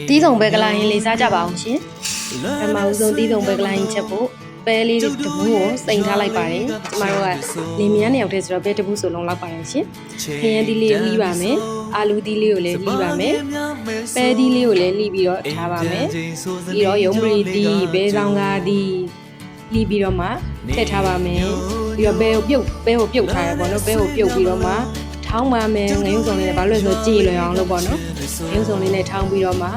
တီးဆုံးပဲကလာရင်လေးစားကြပါအောင်ရှင်ပထမဆုံးတီးဆုံးပဲကလာရင်ချက်ဖို့ပဲလေးတပူးကိုစိန်ထားလိုက်ပါတယ်ကျမတို့ကလင်မယားနှစ်ယောက်တည်းဆိုတော့ပဲတပူးဆိုလုံးလောက်ပါတယ်ရှင်ခရမ်းသီးလေးလှီးပါမယ်အာလူသီးလေးကိုလည်းလှီးပါမယ်ပဲသီးလေးကိုလည်းလှီးပြီးတော့ထားပါမယ်ပြီးတော့ရုံပရီသီးပဲဆောင်ကားသီးလှီးပြီးတော့မှထည့်ထားပါမယ်ပြီးတော့ပဲကိုပြုတ်ထားရပေါ့နော်ပဲကိုပြုတ်ပြီးတော့မှထောင်းပါမယ်ငရုံစုံလေးနဲ့ဘာလို့လဲဆိုကြည်လွယ်အောင်လို့ပေါ့နော်ငရုံစုံလေးနဲ့ထောင်းပြီးတော့မှ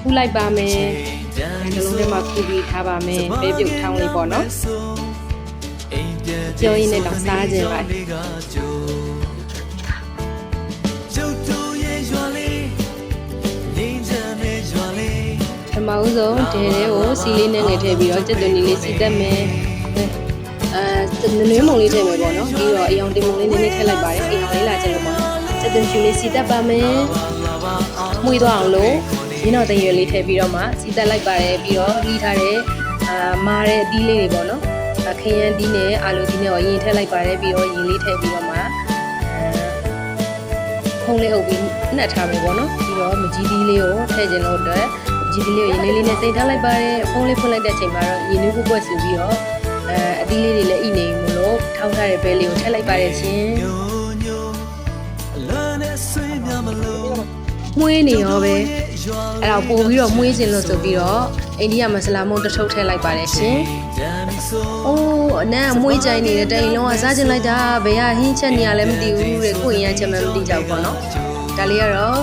ခူးလိုက်ပါမယ်နှလုံးထဲမှာခူးပြီးထားပါမယ်ပဲပြုတ်ထောင်းလေးပေါ့နော်ကြောရင်းနဲ့တော့စားခြင်းလိုက်ပထမဆုံးတဲကိုစီလေးနဲ့ငယ်ထည့်ပြီးတော့ကြက်သွန်လေးစီတက်မယ်နွေးမုံလေးထည့်မယ်ပေါ့နော်ပြီးတော့အယောင်တင်မုံလေးနည်းနည်းထည့်လိုက်ပါတယ်အယောင်လေးလာကြလို့ပေါ့ကြက်သွန်ဖြူလေးစီတက်ပါမယ်မှုသွားအောင်လို့ရင်းတော့တရွယ်လေးထည့်ပြီးတော့မှစီတက်လိုက်ပါတယ်ပြီးတော့လှီးထားတဲ့မားတဲ့အသီးလေးတွေပေါ့နော်ခရမ်းသီးနဲ့အာလူသီးနဲ့ရင်ထည့်လိုက်ပါတယ်ပြီးတော့ရင်လေးထည့်ပြီးတော့မှဖုံးလေးအုပ်ပြီးနှက်ထားမယ်ပေါ့နော်ပြီးတော့မကြီးသီးလေးကိုထည့်ခြင်းလို့အတွက်မကြီးသီးလေးကိုရင်လေးနဲ့စိတ်ထားလိုက်ပါတယ်ဖုံးလေးဖွင့်လိုက်တဲ့အချိန်မှာတော့ရင်လေးပွက်ဆူပြီးတော့အသီးလေးတွေလည်းဣနေမလို့ထောင်းထားတဲ့ဘဲလေးကိုထည့်လိုက်ပါတယ်ရှင်မွေးနေရောပဲအဲ့တော့ပို့ပြီးတော့မွေးခြင်းလို့ဆိုပြီးတော့အိန္ဒိယမဆလာမုံတစ်ထုပ်ထည့်လိုက်ပါတယ်ရှင်။အိုးအနံ့မွေးကြိုင်နေတဲ့တိုင်လုံးကစားခြင်းလိုက်တာဘယ်ကဟင်းချက်နေရလဲမသိဘူးတဲ့ကိုရင်ရချက်မှမသိကြဘူးပေါ့နော်။ဒါလေးကတော့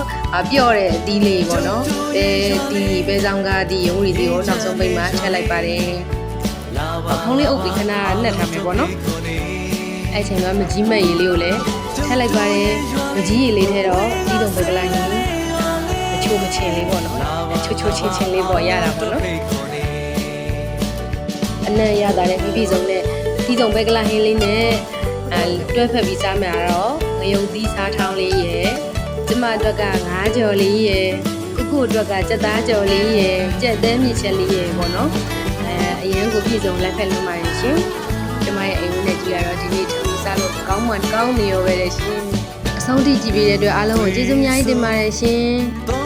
ပြော့တဲ့အသီးလေးပေါ့နော်။ပဲဆောင်ကားဒီရုံးရီဒီကိုနောက်ဆုံးပိတ်မှာထည့်လိုက်ပါတယ်။ဖုံးလေးအုပ်ပြီးခဏနှက်ထားမယ်ပေါ့နော်။အဲ့ချိန်မှာမကြီးမဲ့ရေလေးကိုလည်းထည့်လိုက်ပါတယ်။မကြီးရေလေးထဲတော့ဒီတုံပဲကလိုက်ရင်ချိုးမချင်းလေးပေါ့နော်ချိုးချင်းလေးပေါ့ရတာပေါ့နော်အနံ့ရတာနဲ့ပြီးဆုံးနဲ့ဒီတုံပဲကလာဟင်းလေးနဲ့တွဲဖက်ပြီးစားမှာတော့ငရုံသီးစားထောင်းလေးရယ်ကျမအတွက်က9ကြော်လေးရယ်ခုအတွက်ကကြက်သားကြော်လေးရယ်ကြက်သဲမြစ်ချက်လေးရယ်ပေါ့နော်အရင်ကိုပြည်စုံလက်ဖက်လုံးပါရရှင်ကျမရဲ့အိမ်ဦးနဲ့ကြည့်ရတော့ဒီနေ့ထူးစားလို့ကောင်းမှကောင်းနေရောပဲလေရှင်အဆုံးထိကြည့်ပေးတဲ့အတွက်အားလုံးကိုကျေးဇူးအများကြီးတင်ပါတယ်ရှင်